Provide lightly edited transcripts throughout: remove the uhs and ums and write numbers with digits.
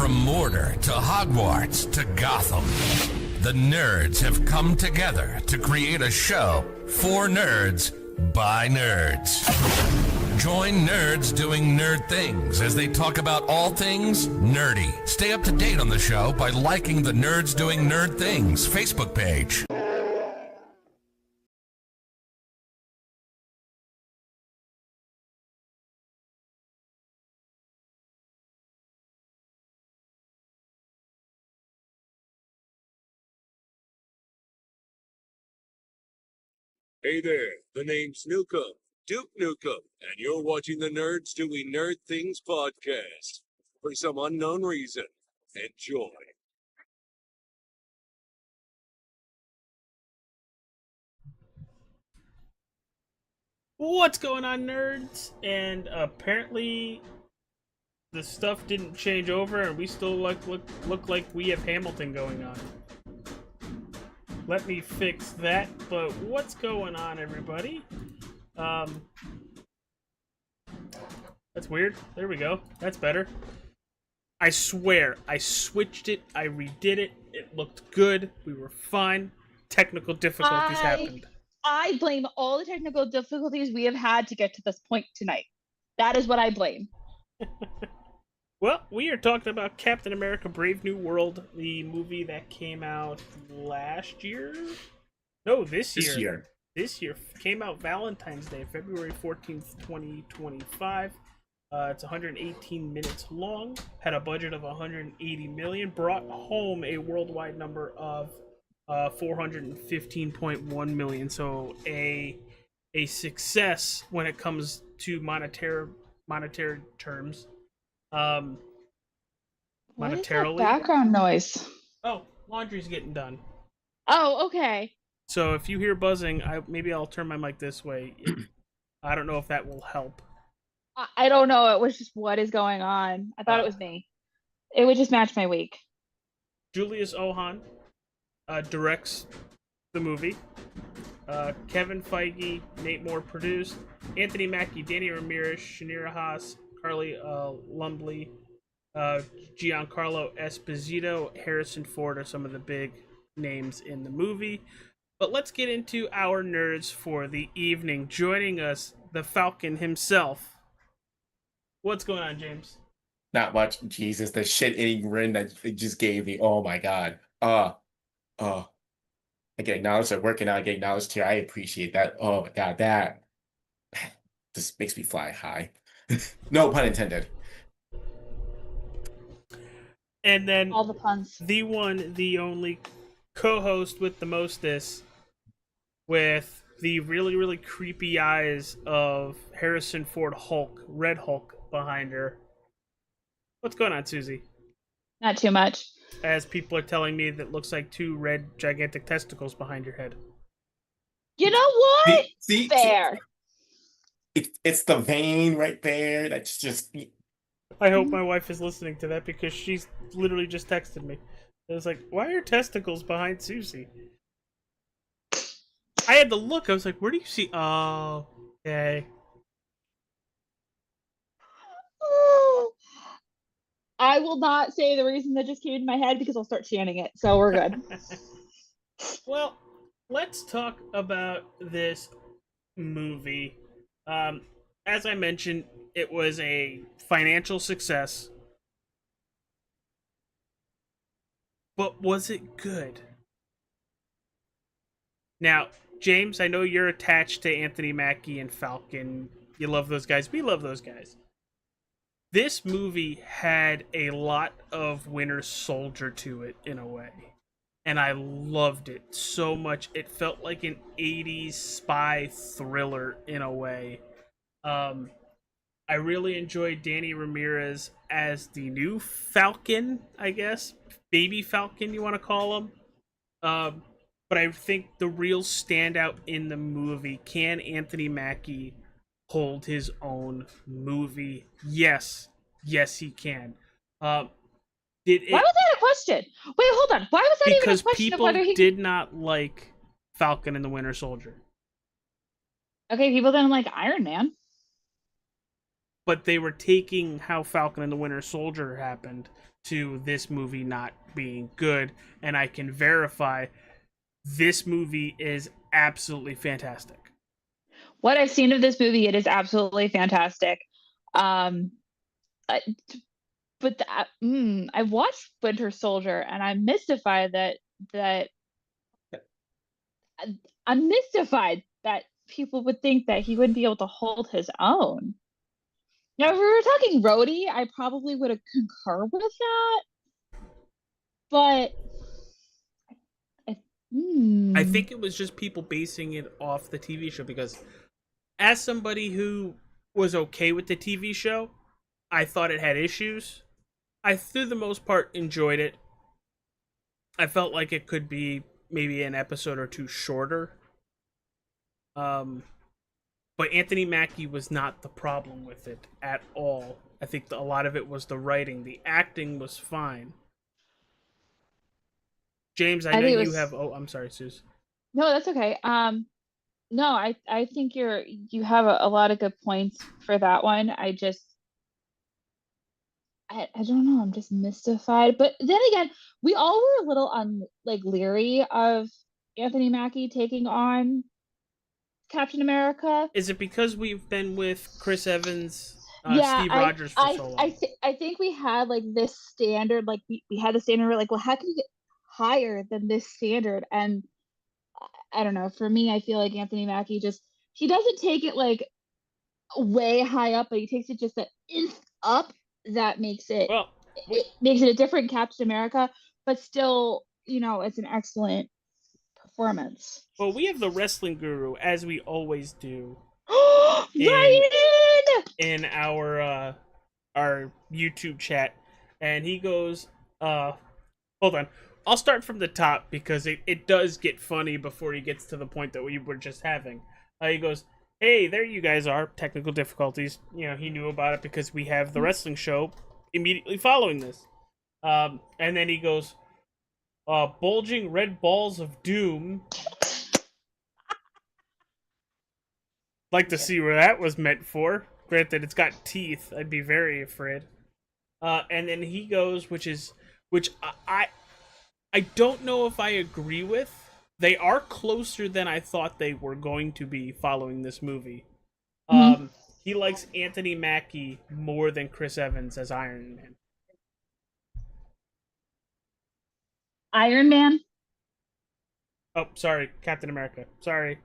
From Mordor to Hogwarts to Gotham, the nerds have come together to create a show for nerds by nerds. Join nerds doing nerd things as they talk about all things nerdy. Stay up to date on the show by liking the Nerds Doing Nerd Things Facebook page. Hey there, the name's Nukem, Duke Nukem, and you're watching the Nerds Doing Nerd Things podcast. For some unknown reason, enjoy. What's going on, nerds? And apparently the stuff didn't change over and we still look like we have Hamilton going on. Let me fix that. But what's going on, everybody? That's weird. There we go. That's better. I swear, I switched it, I redid it, it looked good, we were fine. Technical difficulties happened. I blame all the technical difficulties we have had to get to this point tonight. That is what I blame. Well, we are talking about Captain America Brave New World, the movie that came out last year? No, this year. This year. Came out Valentine's Day, February 14th, 2025. It's 118 minutes long, had a budget of 180 million, brought home a worldwide number of 415.1 million. So a success when it comes to monetary terms. What is that Monetarily. background noise? Oh, laundry's getting done. Oh, okay. So if you hear buzzing, maybe I'll turn my mic this way. I don't know if that will help. I don't know. It was just what is going on. I thought it was me. It would just match my week. Julius Ohan directs the movie. Kevin Feige, Nate Moore produced. Anthony Mackie, Danny Ramirez, Shanira Haas, Carly Lumbly, Giancarlo Esposito, Harrison Ford are some of the big names in the movie. But let's get into our nerds for the evening. Joining us, the Falcon himself. What's going on, James? Not much. Jesus, the shit-eating grin that it just gave me. Oh my god. I get acknowledged at work and I get acknowledged here. I appreciate that. Oh my god, that just makes me fly high. No pun intended. And then All the puns. the one, the only co-host with the mostest, with the really, really creepy eyes of Harrison Ford Hulk, Red Hulk, behind her. What's going on, Susie? Not too much. As people are telling me that looks like two red gigantic testicles behind your head. You know what? See, Fair. it's the vein right there. That's just. I hope my wife is listening to that because she's literally just texted me. It was like, why are testicles behind Susie? I had to look. I was like, where do you see? Oh, okay. I will not say the reason that just came into my head because I'll start chanting it. So we're good. Well, let's talk about this movie. As I mentioned, it was a financial success. But was it good? Now, James, I know you're attached to Anthony Mackie and Falcon. You love those guys. We love those guys. This movie had a lot of Winter Soldier to it, in a way. And I loved it so much. It felt like an 80s spy thriller, in a way. I really enjoyed Danny Ramirez as the new Falcon, I guess. Baby Falcon, you want to call him. But I think the real standout in the movie, can Anthony Mackie hold his own movie? Yes, he can. Why was that a question? Wait, hold on. Why was that even a Because question of people whether he did not like Falcon and the Winter Soldier. Okay, people didn't like Iron Man. but they were taking how Falcon and the Winter Soldier happened to this movie not being good, and I can verify this movie is absolutely fantastic. What I've seen of this movie, it is absolutely fantastic. Um, I- but I watched Winter Soldier, and I'm mystified that I'm mystified that people would think that he wouldn't be able to hold his own. Now, if we were talking Rhodey, I probably would have concurred with that, but I, I think it was just people basing it off the TV show, because as somebody who was okay with the TV show, I thought it had issues. I, through the most part, enjoyed it. I felt like it could be maybe an episode or two shorter. But Anthony Mackie was not the problem with it at all. I think a lot of it was the writing. The acting was fine. James, I know think it you was- have. Oh, I'm sorry, Suze. No, that's okay. No, I think you have a lot of good points for that one. I don't know. I'm just mystified. But then again, we all were a little leery of Anthony Mackie taking on Captain America. Is it because we've been with Chris Evans, Yeah, Steve Rogers for so long? I think we had like this standard, like we had the standard. We're like, well, how can you get higher than this standard? And I don't know. For me, I feel like Anthony Mackie he doesn't take it like way high up, but he takes it just an inch up. That makes it Well, it makes it a different Captain America, but still, it's an excellent performance. well, we have the wrestling guru, as we always do, Ryan! in our YouTube chat, and he goes, hold on. I'll start from the top because it does get funny before he gets to the point that we were just having. He goes, hey, there you guys are. Technical difficulties. He knew about it because we have the wrestling show immediately following this. And then he goes, bulging red balls of doom. Like to see where that was meant for. Granted, it's got teeth. I'd be very afraid. And then he goes, which I don't know if I agree with. They are closer than I thought they were going to be following this movie. He likes Anthony Mackie more than Chris Evans as Iron Man. Iron Man? Oh, sorry, Captain America. Sorry.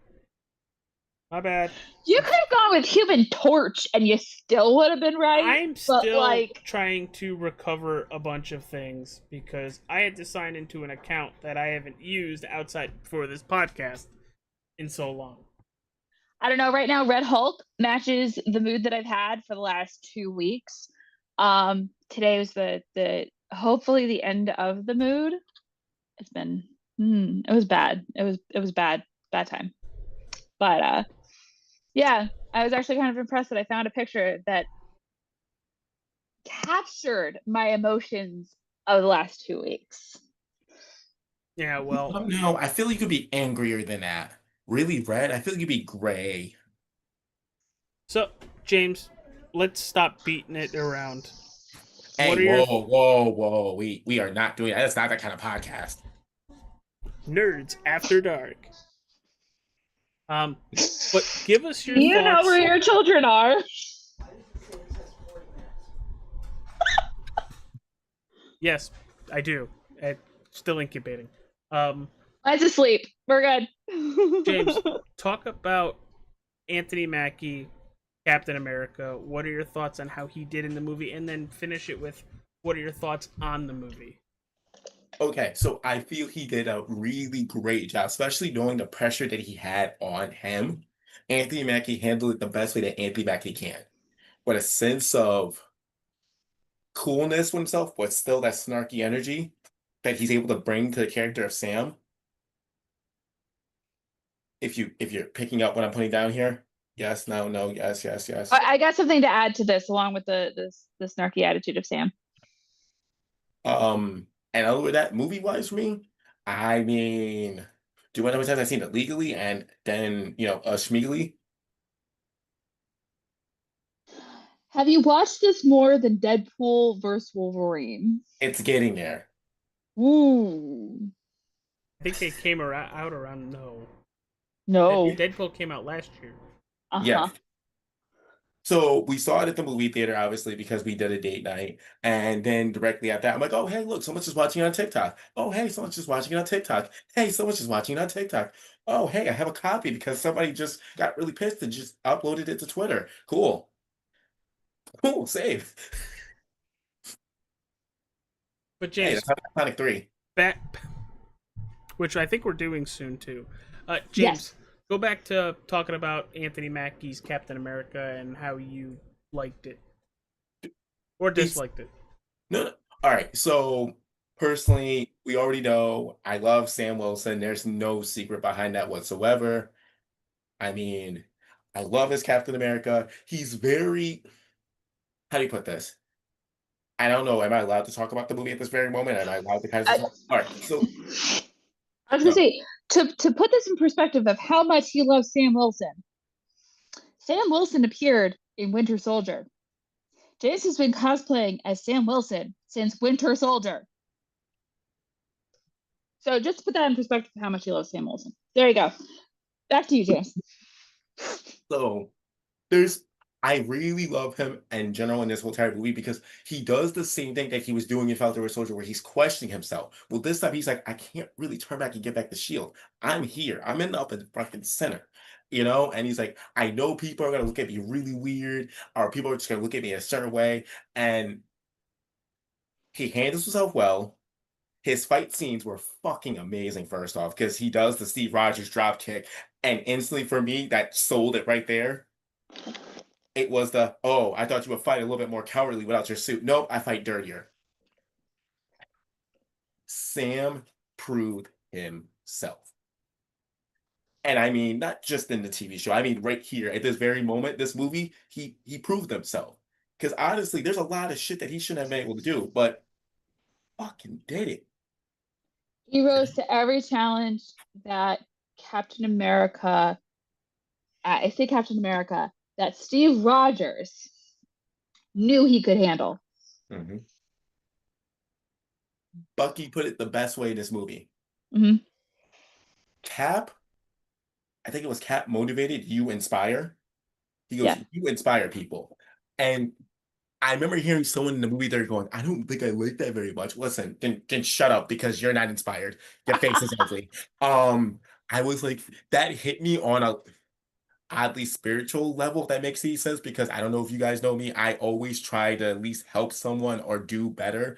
My bad. You could have gone with Human Torch and you still would have been right. I'm still trying to recover a bunch of things because I had to sign into an account that I haven't used outside for this podcast in so long. I don't know. Right now, Red Hulk matches the mood that I've had for the last 2 weeks. Today was the hopefully the end of the mood. It's been it was bad. It was bad time. But yeah, I was actually kind of impressed that I found a picture that captured my emotions of the last 2 weeks. Yeah, well, No, I feel you could be angrier than that. Really red? I feel like you'd be gray. so James, let's stop beating it around. Hey, whoa. We are not doing that. That's not that kind of podcast. Nerds After Dark. But give us your You know thoughts. where your children are. Yes, I do. Still incubating. Mine's asleep. We're good. James, talk about Anthony Mackie, Captain America. What are your thoughts on how he did in the movie? And then finish it with, what are your thoughts on the movie? Okay, so I feel he did a really great job, especially knowing the pressure that he had on him. Anthony Mackie handled it the best way that Anthony Mackie can. With a sense of coolness with himself, but still that snarky energy that he's able to bring to the character of Sam. If you're picking up what I'm putting down here, yes, no, yes. I got something to add to this, along with the snarky attitude of Sam. And other than that, movie-wise for me, I mean, do you know how many times I've seen it legally and then, Schmeegly? Have you watched this more than Deadpool versus Wolverine? It's getting there. Ooh. I think it came out around No. Deadpool came out last year. Yeah. Uh-huh. So we saw it at the movie theater, obviously, because we did a date night. And then directly after that, I'm like, oh, hey, look, someone's just watching it on TikTok. Oh, hey, someone's just watching it on TikTok. Hey, someone's just watching it on TikTok. Oh, hey, I have a copy because somebody just got really pissed and just uploaded it to Twitter. Cool. Cool, save. But Hey, James, that's Sonic 3. back, which I think we're doing soon too. James, Yes. go back to talking about Anthony Mackie's Captain America and how you liked it or disliked it. No. All right. So personally, we already know I love Sam Wilson. There's no secret behind that whatsoever. I mean, I love his Captain America. He's very, how do you put this? I don't know. Am I allowed to talk about the movie at this very moment? Am I allowed to kind of I, talk? All right. So I was no. gonna say to put this in perspective of how much he loves Sam Wilson. Sam Wilson appeared in Winter Soldier. James has been cosplaying as Sam Wilson since Winter Soldier. So just to put that in perspective of how much he loves Sam Wilson. There you go. Back to you, James. So I really love him in general in this whole entire movie because he does the same thing that he was doing in Falcon and Soldier, where he's questioning himself. Well, this time he's like, I can't really turn back and get back the shield. I'm here. I'm in up in the fucking center, And he's like, I know people are gonna look at me really weird, or people are just gonna look at me in a certain way, and he handles himself well. His fight scenes were fucking amazing, first off, because he does the Steve Rogers drop kick, and instantly for me, that sold it right there. It was I thought you would fight a little bit more cowardly without your suit. Nope, I fight dirtier. Sam proved himself. And I mean, not just in the TV show. I mean, right here at this very moment, this movie, he proved himself. Because honestly, there's a lot of shit that he shouldn't have been able to do, but fucking did it. He rose to every challenge that Captain America, that Steve Rogers knew he could handle. Mm-hmm. Bucky put it the best way in this movie. Mm-hmm. Cap, I think it was Cap motivated, you inspire. He goes, Yeah. You inspire people. And I remember hearing someone in the movie there going, I don't think I like that very much. Listen, then shut up because you're not inspired. Your face is ugly. I was like, that hit me on a oddly spiritual level, if that makes any sense, because I don't know if you guys know me. I always try to at least help someone or do better.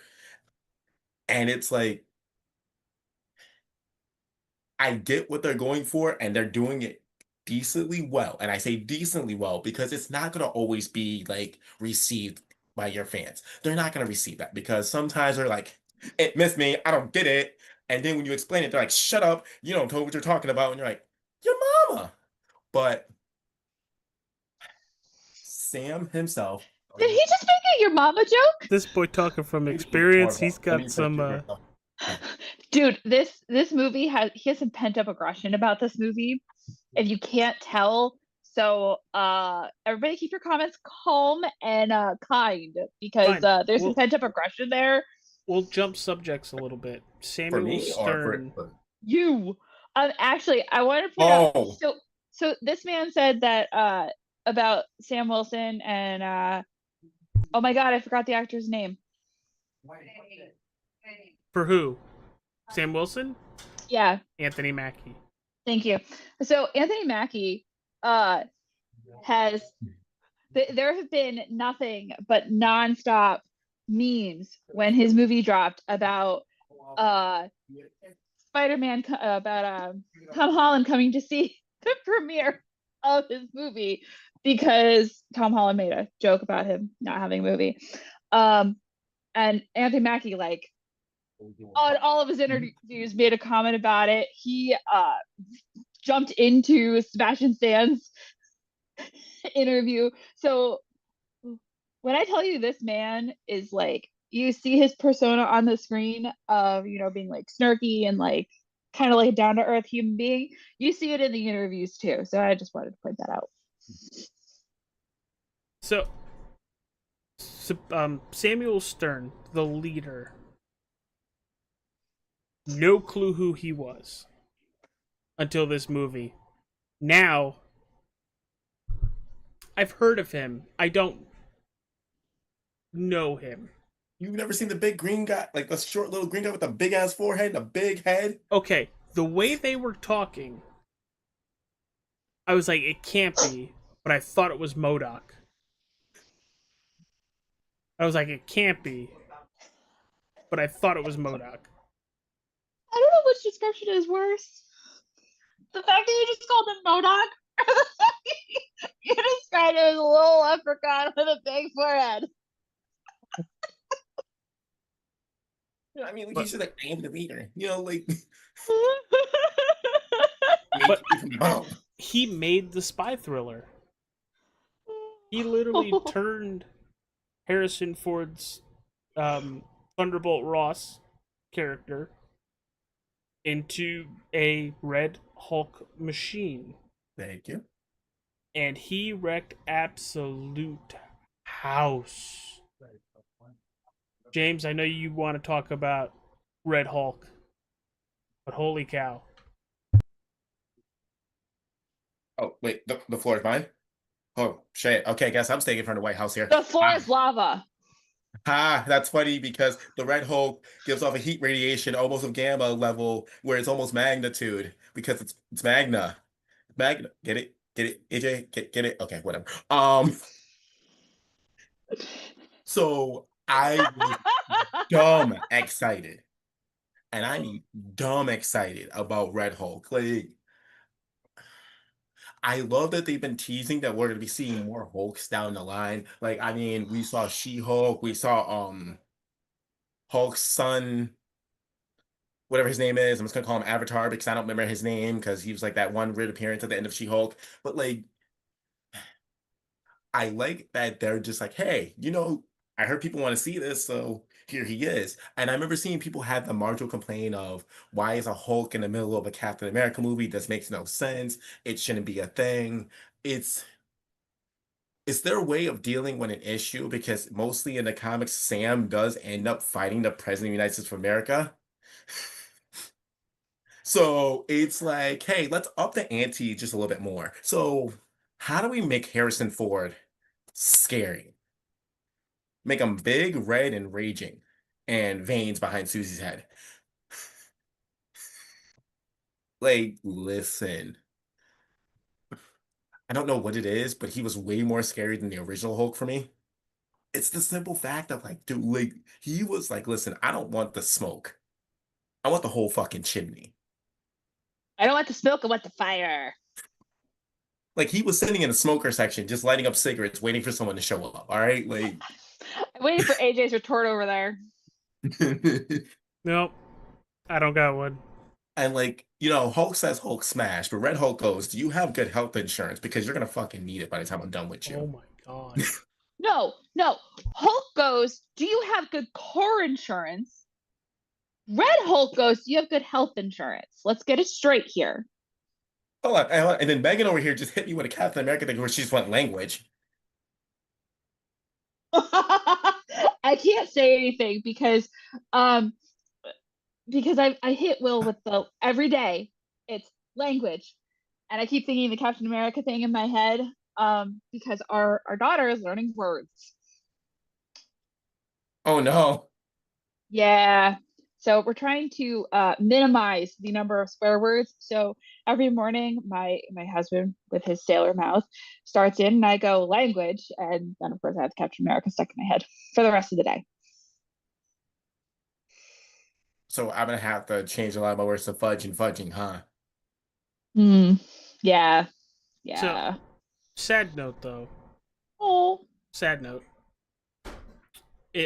And it's like, I get what they're going for, and they're doing it decently well. And I say decently well because it's not going to always be like received by your fans. They're not going to receive that because sometimes they're like, it missed me. I don't get it. And then when you explain it, they're like, shut up. You don't know what you're talking about. And you're like, your mama. But Sam himself. Did he just make a your mama joke? This boy talking from experience. He's got some. Dude, this movie has some pent up aggression about this movie, if you can't tell. So everybody keep your comments calm and kind because there's some pent up aggression there. We'll jump subjects a little bit. Samuel Stern. You actually, I want to point out. So this man said that about Sam Wilson and oh my god, I forgot the actor's name. For who? Sam Wilson? Yeah. Anthony Mackie. Thank you. So Anthony Mackie has there have been nothing but nonstop memes when his movie dropped about Spider-Man, about Tom Holland coming to see the premiere of his movie because Tom Holland made a joke about him not having a movie. And Anthony Mackie, like, on all of his interviews, made a comment about it. He jumped into Sebastian Stan's interview. So when I tell you this man is like, you see his persona on the screen of, being like snarky and like kind of like a down to earth human being, you see it in the interviews too. So I just wanted to point that out. So Samuel Stern, the leader, no clue who he was until this movie. Now, I've heard of him. I don't know him. You've never seen the big green guy, like the short little green guy with a big ass forehead and a big head? Okay, the way they were talking, I was like, it can't be, but I thought it was MODOK. I was like, it can't be, but I thought it was MODOK. I don't know which description is worse. The fact that you just called him MODOK, or the fact that you described him as a little leprechaun with a big forehead. You know, I mean, like, But- he's just like, I am the leader. You know, like, But- oh, He made the spy thriller. He literally turned Harrison Ford's Thunderbolt Ross character into a Red Hulk machine. thank you. And he wrecked absolute house. James, I know you want to talk about Red Hulk, but holy cow. Oh, wait, the floor is mine? Oh, shit. Okay, guess I'm staying in front of the White House here. The floor is lava. Ah, that's funny because the Red Hulk gives off a heat radiation almost of gamma level where it's almost magnitude because it's Magna. Magna. Get it? Get it? AJ? Get it? Okay, whatever. So I was dumb excited. And I mean dumb excited about Red Hulk. Like, I love that they've been teasing that we're gonna be seeing more Hulks down the line. Like, I mean, we saw She-Hulk, we saw Hulk's son, whatever his name is. I'm just gonna call him Avatar because I don't remember his name because he was like that one weird appearance at the end of She-Hulk. But like, I like that they're just like, hey, you know, I heard people want to see this, so here he is. And I remember seeing people have the marginal complaint of why is a Hulk in the middle of a Captain America movie? This makes no sense. It shouldn't be a thing. It's their way of dealing with an issue because mostly in the comics, Sam does end up fighting the President of the United States of America. So it's like, hey, let's up the ante just a little bit more. So how do we make Harrison Ford scary? Make him big, red, and raging, and veins behind Susie's head. Like, listen. I don't know what it is, but he was way more scary than the original Hulk for me. It's the simple fact of like, dude, like, he was like, listen, I don't want the smoke. I want the whole fucking chimney. I don't want the smoke, I want the fire. Like, he was sitting in the smoker section, just lighting up cigarettes, waiting for someone to show up. All right, like. I'm waiting for AJ's retort over there. Nope. I don't got one. And like, you know, Hulk says Hulk smash, but Red Hulk goes, do you have good health insurance? Because you're gonna fucking need it by the time I'm done with Oh you. my god. No. Hulk goes, do you have good car insurance? Red Hulk goes, do you have good health insurance? Let's get it straight here. Hold on. And then Megan over here just hit me with a Captain America thing where she just went language. I can't say anything because I hit Will with the every day it's language, and I keep thinking the Captain America thing in my head because our daughter is learning words. Oh no. Yeah. So we're trying to minimize the number of swear words. So every morning, my husband, with his sailor mouth, starts in, and I go language, and then of course I have Captain America stuck in my head for the rest of the day. So I'm gonna have to change a lot of my words to fudge and fudging, huh? Yeah. Sad note though. Oh. Sad note.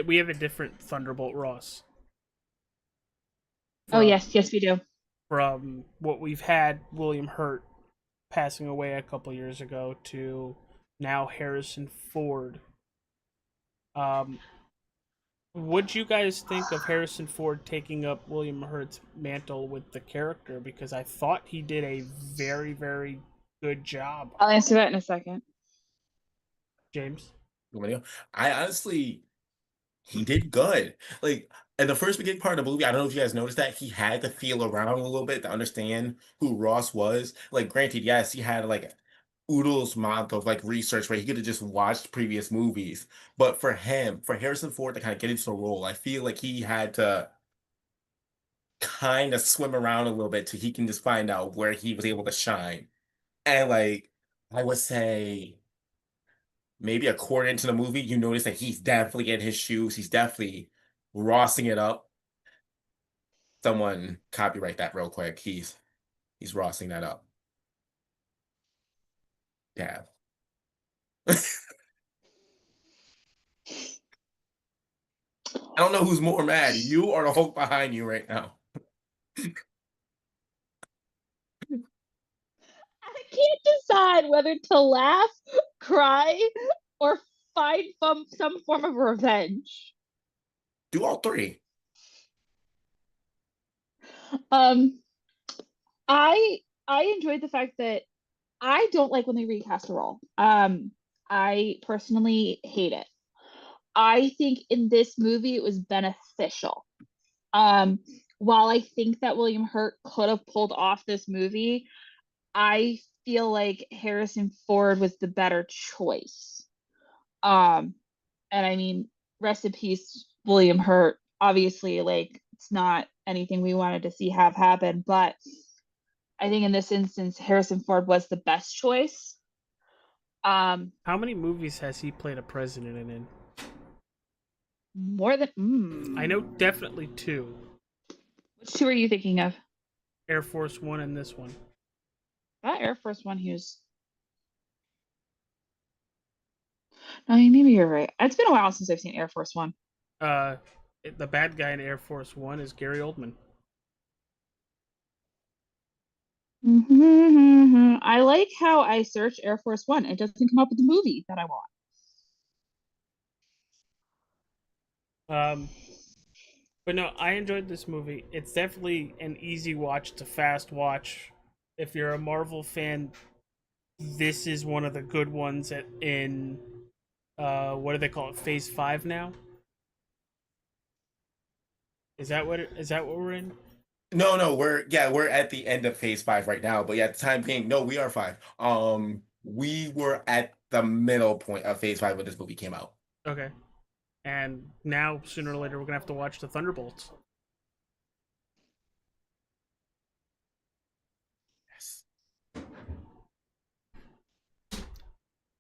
We have a different Thunderbolt Ross. Oh yes, we do. From what we've had, William Hurt passing away a couple years ago, to now Harrison Ford. What'd you guys think of Harrison Ford taking up William Hurt's mantle with the character? Because I thought he did a very, very good job. I'll answer that in a second. James? I honestly, he did good. Like in the first beginning part of the movie, I don't know if you guys noticed that he had to feel around a little bit to understand who Ross was. Like, granted, yes, he had like oodles amount of like research where he could have just watched previous movies. But for him, for Harrison Ford to kind of get into the role, I feel like he had to kind of swim around a little bit till he can just find out where he was able to shine. And like, I would say maybe a quarter into the movie, you notice that he's definitely in his shoes. He's definitely rossing it up. Someone copyright that real quick. He's rossing that up. Yeah. I don't know who's more mad, you or the Hulk behind you right now. I can't decide whether to laugh, cry, or find some form of revenge. Do all three. Um, I enjoyed the fact that I don't like when they recast a role. I personally hate it. I think in this movie it was beneficial. Um, while I think that William Hurt could have pulled off this movie, I feel like Harrison Ford was the better choice. Um, and I mean, rest in peace, William Hurt. Obviously, like it's not anything we wanted to see have happen, but I think in this instance, Harrison Ford was the best choice. How many movies has he played a president in? More than I know definitely two. which two are you thinking of? Air Force One and this one. That Air Force One, he was. No, maybe you're right. It's been a while since I've seen Air Force One. The bad guy in Air Force One is Gary Oldman. I like how I search Air Force One. It doesn't come up with the movie that I want. But no, I enjoyed this movie. It's definitely an easy watch to fast watch. If you're a Marvel fan, this is one of the good ones in what do they call it? Phase 5 now? Is that what we're in? No, we're at the end of phase 5 right now. But yeah, at the time being, no, we are 5. We were at the middle point of phase 5 when this movie came out. Okay. And now, sooner or later, we're gonna have to watch the Thunderbolts. Yes.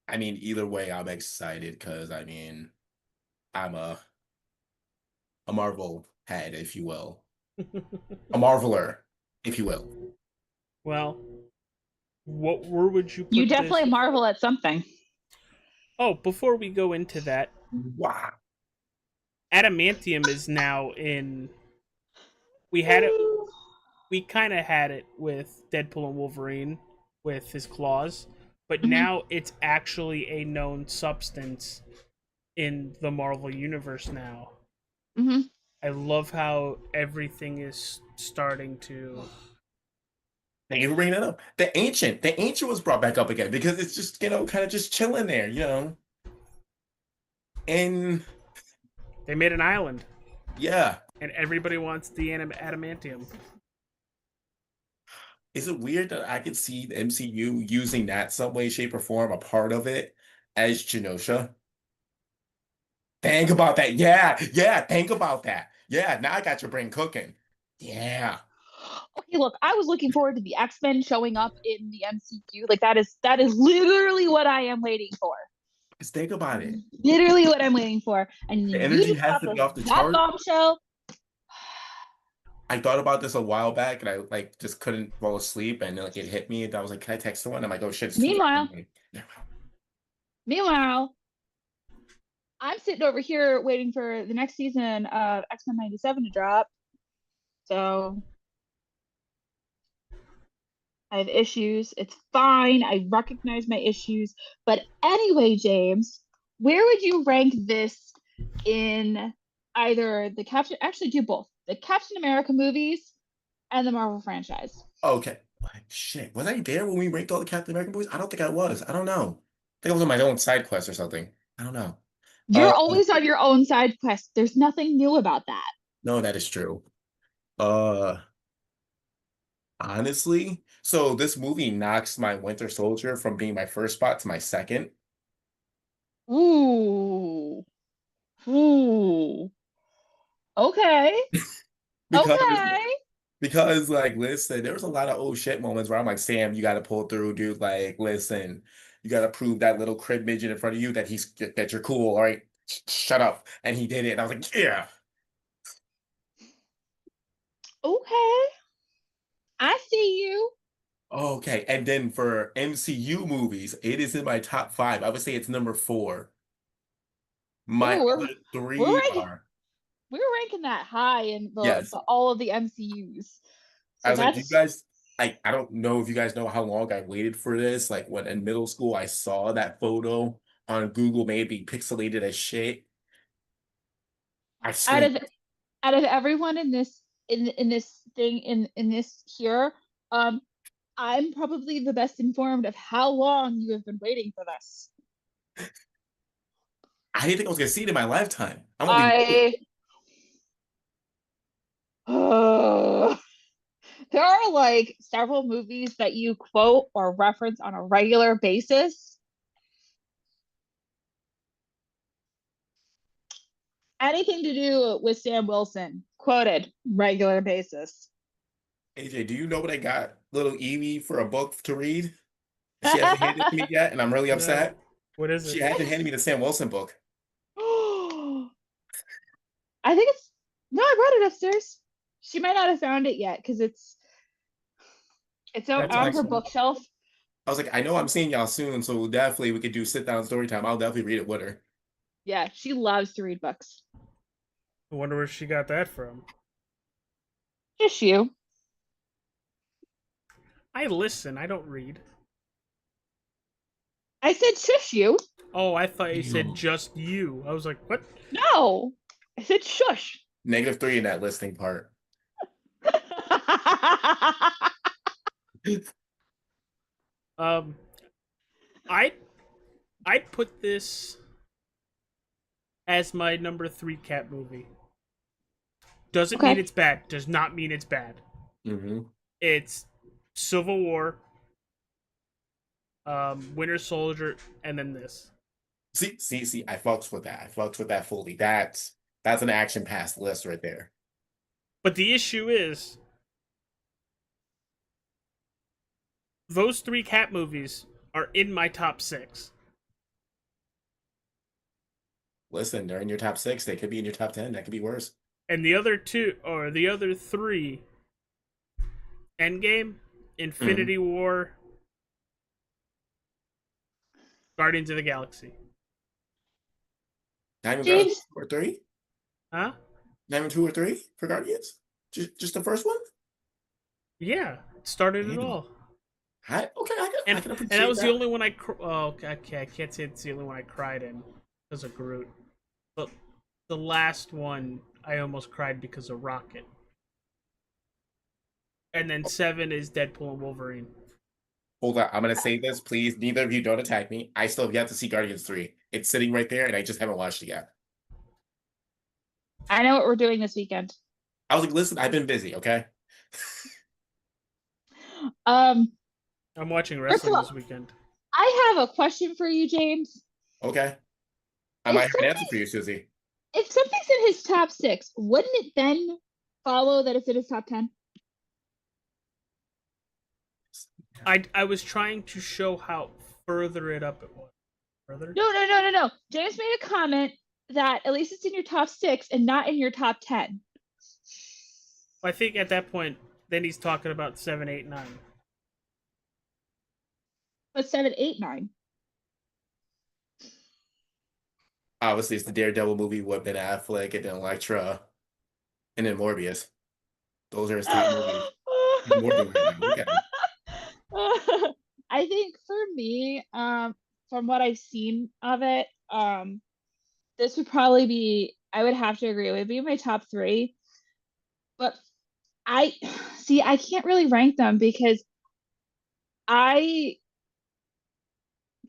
I mean, either way, I'm excited because I mean, I'm a Marvel head, if you will, a Marveler, if you will. Well, where would you put You definitely this? marvel at something. Oh, before we go into that, Wow. Adamantium is now in. We kind of had it with Deadpool and Wolverine with his claws, but now it's actually a known substance in the Marvel universe now. Mm-hmm. I love how everything is starting to. Thank you for bringing that up. The ancient was brought back up again because it's just kind of just chilling there. And They made an island, yeah, and everybody wants the adamantium. is it weird that I could see the MCU using that some way, shape, or form, a part of it, as Genosha? Think about that. Yeah, think about that. Yeah, now I got your brain cooking. Yeah. Okay, look, I was looking forward to the X-Men showing up in the MCU. Like that is literally what I am waiting for. Just think about it. Literally what I'm waiting for. And The you energy just has got to be this- off the that chart. bombshell. I thought about this a while back, and I like just couldn't fall asleep, and like it hit me, and I was like, "Can I text someone?" I'm like, "Oh shit!" It's 2 a.m. Meanwhile, Meanwhile, I'm sitting over here waiting for the next season of X-Men 97 to drop. So I have issues. It's fine. I recognize my issues. But anyway, James, where would you rank this in either the Captain, actually do both, the Captain America movies and the Marvel franchise? Okay. Like, shit. Was I there when we ranked all the Captain America movies? I don't think I was. I don't know. I think I was on my own side quest or something. I don't know. You're Uh, always on your own side quest. There's nothing new about that. no, that is true. Uh, Honestly, so this movie knocks my Winter Soldier from being my first spot to my second. Ooh. Ooh. Okay. because Okay. because like listen, there was a lot of old shit moments where I'm like, Sam, you gotta pull through, dude. Like, listen, you gotta prove that little crib midget in front of you that you're cool, all right? Shut up. And he did it, and I was like, yeah. Okay. I see you. Okay. And then for MCU movies, it is in my top five. I would say it's number four. My Ooh, other we're three ranking are we're ranking that high in yes. the all of the MCUs. I So was like, you that's guys, I don't know if you guys know how long I waited for this. Like when in middle school, I saw that photo on Google, maybe pixelated as shit. I out screamed. of out of everyone in this thing in this here, um, I'm probably the best informed of how long you have been waiting for this. I didn't think I was gonna see it in my lifetime. I'm only I uh, there are like several movies that you quote or reference on a regular basis. Anything to do with Sam Wilson, quoted regular basis. AJ, do you know what I got little Evie for a book to read? She hasn't handed it to me yet, and I'm really No. upset. What is She it? hasn't handed me the Sam Wilson book. I think it's no, I brought it upstairs. She might not have found it yet because it's out That's on her awesome. bookshelf. I was like, I know I'm seeing y'all soon, so definitely we could do sit down story time. I'll definitely read it with her. Yeah, she loves to read books. I wonder where she got that from. Just you. I listen, I don't read. I said shush you. Oh, I thought you said Ew. just you. I was like, what? No, I said shush. -3 in that listing part. Um, I I'd put this as my number 3 cat movie. Doesn't mean Okay. it's bad. Does not mean it's bad. hmm It's Civil War, Winter Soldier, and then this. See, I fucks with that. I fucks with that fully. That's an action pass list right there. But the issue is, those 3 cat movies are in my top 6. Listen, they're in your top six. They could be in your top 10. That could be worse. And the other 2, or the other 3, Endgame, Mhm. Infinity War, Guardians of the Galaxy. Not even Guardians James, 2 or 3? Huh? Not even 2 or 3 for Guardians? Just the first one? Yeah, it started it Damn. all. Okay, I And can that appreciate was the that. only one I. Oh, okay, I can't say it's the only one I cried in because of Groot. But the last one, I almost cried because of Rocket. And then 7 is Deadpool and Wolverine. Hold on, I'm gonna say this, please. Neither of you don't attack me. I still have yet to see Guardians 3. It's sitting right there, and I just haven't watched it yet. I know what we're doing this weekend. I was like, listen, I've been busy, okay? Um, I'm watching first of wrestling all, this weekend. I have a question for you, James. Okay. I If might have an answer something for you, Susie. if something's in his top six, wouldn't it then follow that it's in his top 10? I was trying to show how further it up it was. Further? No. James made a comment that at least it's in your top six and not in your top 10. I think at that point, then he's talking about 7, 8, 9. But 7, 8, 9. Obviously, it's the Daredevil movie with Ben Affleck and then Elektra and then Morbius. Those are his top movies. He's Morbius right now. Look at him. I think for me, from what I've seen of it, this would probably be, I would have to agree, it would be my top three. But I see, I can't really rank them because I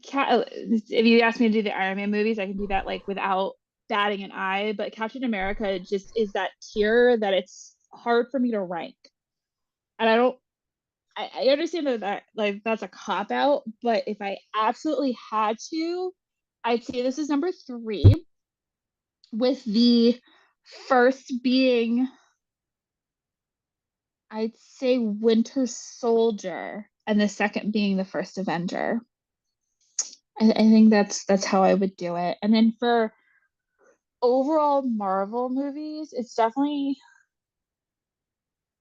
if you ask me to do the Iron Man movies, I can do that like without batting an eye. But Captain America just is that tier that it's hard for me to rank. And I don't. I understand that like that's a cop out, but if I absolutely had to, I'd say this is number 3, with the first being, I'd say, Winter Soldier, and the second being the first Avenger. I think that's how I would do it. And then for overall Marvel movies, it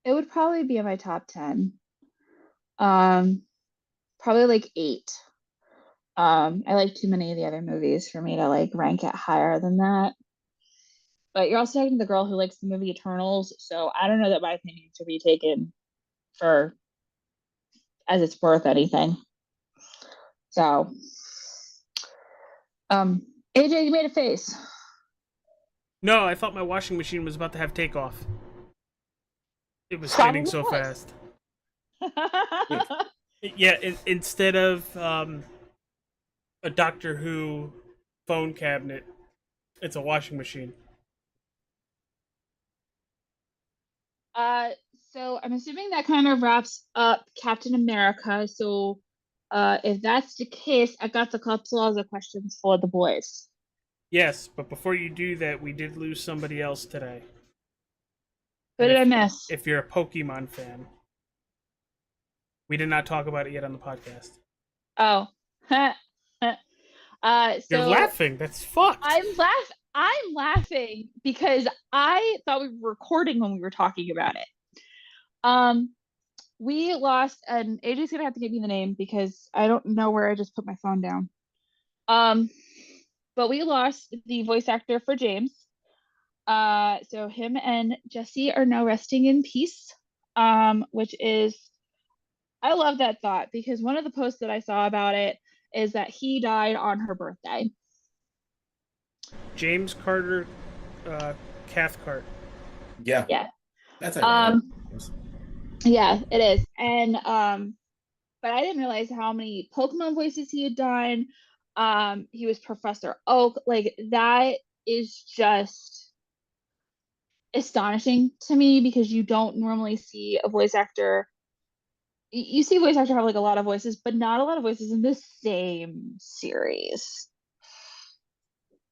would probably be in my top 10. Probably like 8. I like too many of the other movies for me to like rank it higher than that. But you're also talking to the girl who likes the movie Eternals, so I don't know that my opinion should be taken for as it's worth anything. So, AJ, you made a face. No, I thought my washing machine was about to have takeoff. It was spinning so Probably fast. Yeah, instead of a Doctor Who phone cabinet, it's a washing machine. So I'm assuming that kind of wraps up Captain America. So, if that's the case, I got a couple of questions for the boys. Yes, but before you do that, we did lose somebody else today. Who did I miss? If you're a Pokemon fan. We did not talk about it yet on the podcast. Oh. You're laughing. That's fucked. I'm laughing because I thought we were recording when we were talking about it. We lost, and AJ's gonna have to give me the name because I don't know where I just put my phone down. But we lost the voice actor for James. So him and Jesse are now resting in peace. Which is, I love that thought because one of the posts that I saw about it is that he died on her birthday. James Carter Cathcart. Yeah. Yeah. That's Yeah, it is. And but I didn't realize how many Pokemon voices he had done. He was Professor Oak. Like, that is just astonishing to me because you don't normally see a voice actor. You see a voice actor have like a lot of voices, but not a lot of voices in the same series.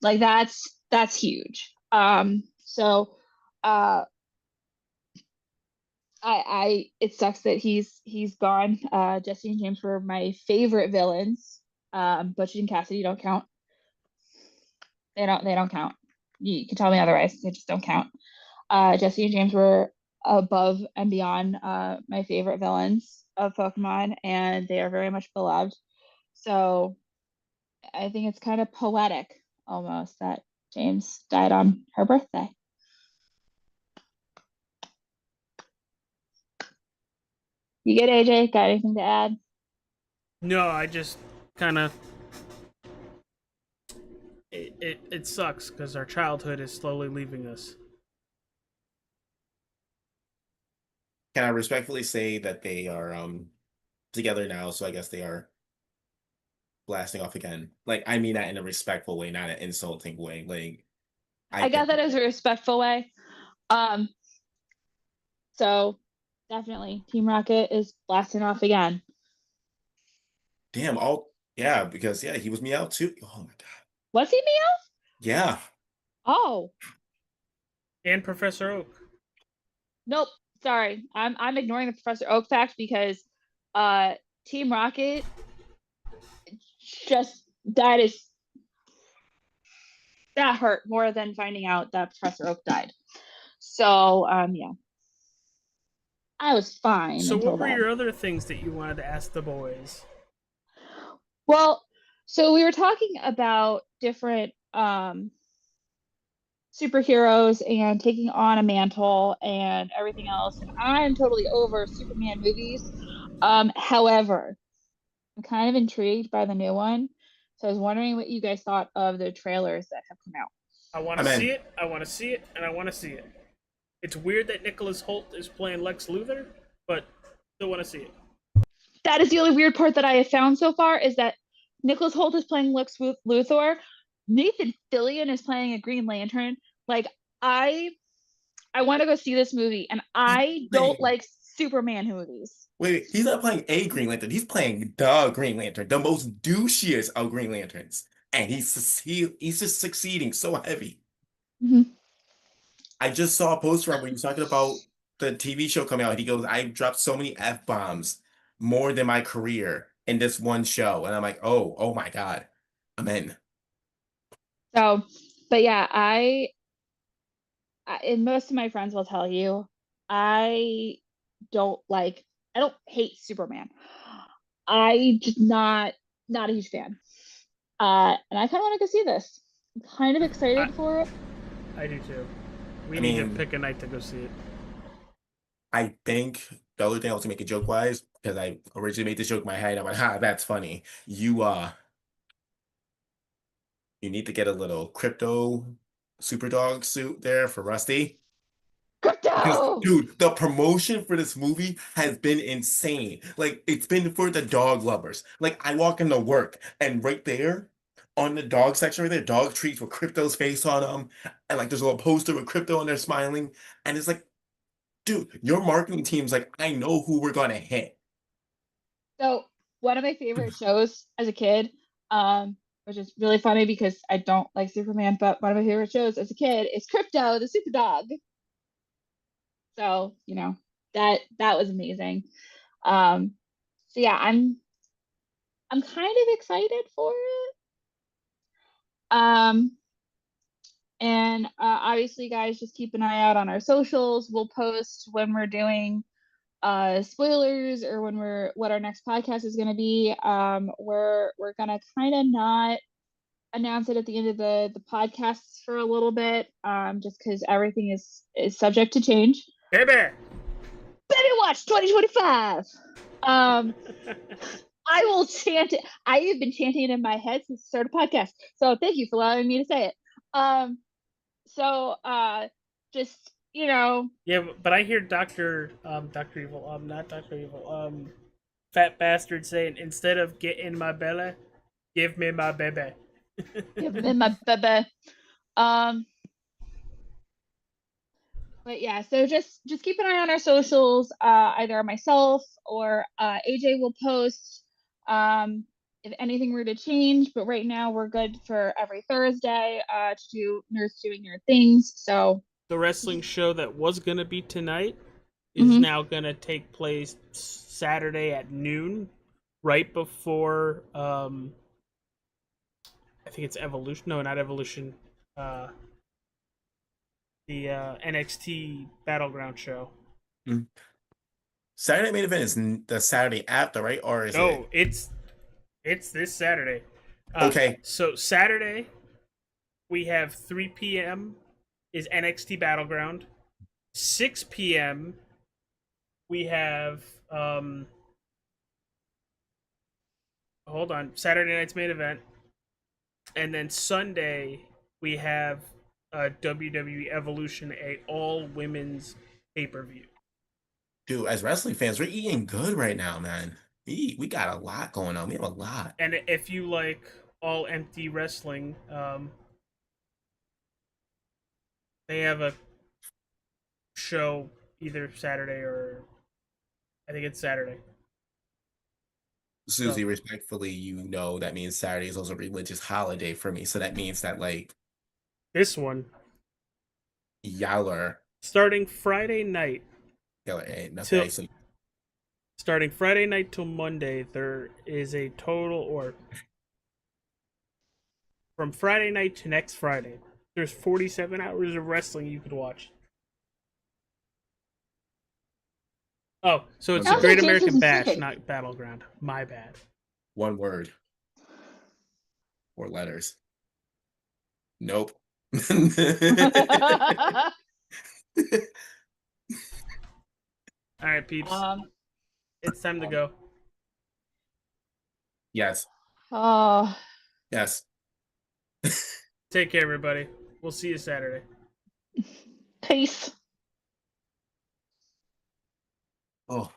Like, that's huge. So it sucks that he's gone. Jesse and James were my favorite villains. Butch and Cassidy don't count. They don't count. You can tell me otherwise. They just don't count. Jesse and James were above and beyond my favorite villains of Pokemon, and they are very much beloved. So I think it's kind of poetic almost that James died on her birthday. You get AJ? Got anything to add? No, I just kind of it sucks because our childhood is slowly leaving us. Can I respectfully say that they are together now? So I guess they are blasting off again. Like, I mean that in a respectful way, not an insulting way. Like, I got that as a respectful way. So definitely, Team Rocket is blasting off again. Damn. Because he was Meowth too. Oh my god. Was he Meowth? Yeah. Oh. And Professor Oak. Nope. Sorry. I'm ignoring the Professor Oak fact because Team Rocket just that hurt more than finding out that Professor Oak died. So yeah. I was fine. So what were your other things that you wanted to ask the boys? Well, so we were talking about different superheroes and taking on a mantle and everything else. And I'm totally over Superman movies. However, I'm kind of intrigued by the new one. So I was wondering what you guys thought of the trailers that have come out. I want to see it, I want to see it, and I want to see it. It's weird that Nicholas Hoult is playing Lex Luthor, but still want to see it. That is the only weird part that I have found so far is that Nicholas Hoult is playing Lex Luthor. Nathan Fillion is playing a Green Lantern. Like, I want to go see this movie, and I don't like Superman movies. Wait, he's not playing a Green Lantern. He's playing the Green Lantern, the most douchiest of Green Lanterns, and he's just succeeding so heavy. Mhm. I just saw a post from when he was talking about the TV show coming out. He goes, "I dropped so many F-bombs, more than my career in this one show," and I'm like, oh my God, I'm in. So, but yeah, and most of my friends will tell you, I don't hate Superman. I just not a huge fan. And I kind of want to go see this. I'm kind of excited for it. I do too. We I need to mean- pick a night to go see it. I think the other thing I was gonna make a joke wise, because I originally made this joke in my head, I'm like, that's funny. You need to get a little crypto Superdog suit there for Rusty. Because, Crypto! dude, the promotion for this movie has been insane. Like, it's been for the dog lovers. Like, I walk into work, and right there, on the dog section right there, dog treats with Crypto's face on them, and like there's a little poster with Crypto on there smiling, and it's like, dude, your marketing team's like, I know who we're gonna hit. So one of my favorite shows as a kid, which is really funny because I don't like Superman, but one of my favorite shows as a kid is Crypto, the Super Dog. So, that was amazing. So yeah, I'm kind of excited for it. And obviously, guys, just keep an eye out on our socials. We'll post when we're doing spoilers or what our next podcast is going to be. We're gonna kind of not announce it at the end of the podcasts for a little bit, just because everything is subject to change. Baby Watch 2025. I will chant it. I have been chanting it in my head since the start of the podcast. So thank you for allowing me to say it. Just Yeah, but I hear Dr. Evil, not Dr. Evil, Fat Bastard saying, instead of get in my belly, give me my baby. give me my baby. But yeah, so just keep an eye on our socials. Either myself or AJ will post if anything were to change. But right now we're good for every Thursday to do Nerds Doing Nerd Things. So The wrestling show that was gonna be tonight is now gonna take place Saturday at noon, right before I think it's Evolution. No, not Evolution. The NXT Battleground show. Saturday main event is the Saturday after, right? Or is it? It's this Saturday. Okay. So Saturday, we have 3 p.m. is NXT Battleground. 6 p.m. we have hold on, Saturday night's main event, and then Sunday we have WWE Evolution, a all women's pay-per-view. Dude, as wrestling fans, we're eating good right now, man. We got a lot going on. We have a lot. And if you like all empty wrestling, they have a show either Saturday or I think it's Saturday. Susie, respectfully, you know that means Saturday is also a religious holiday for me. So that means that, like, This one y'all are starting Friday night. okay, so Starting Friday night till Monday, there is a total, or from Friday night to next Friday, there's 47 hours of wrestling you could watch. Oh, so it's the Also, Great James American isn't Bash, sleeping. not Battleground. My bad. one word. 4 letters. Nope. All right, peeps. It's time to go. Yes. Oh. Yes. Take care, everybody. We'll see you Saturday. Peace. Oh.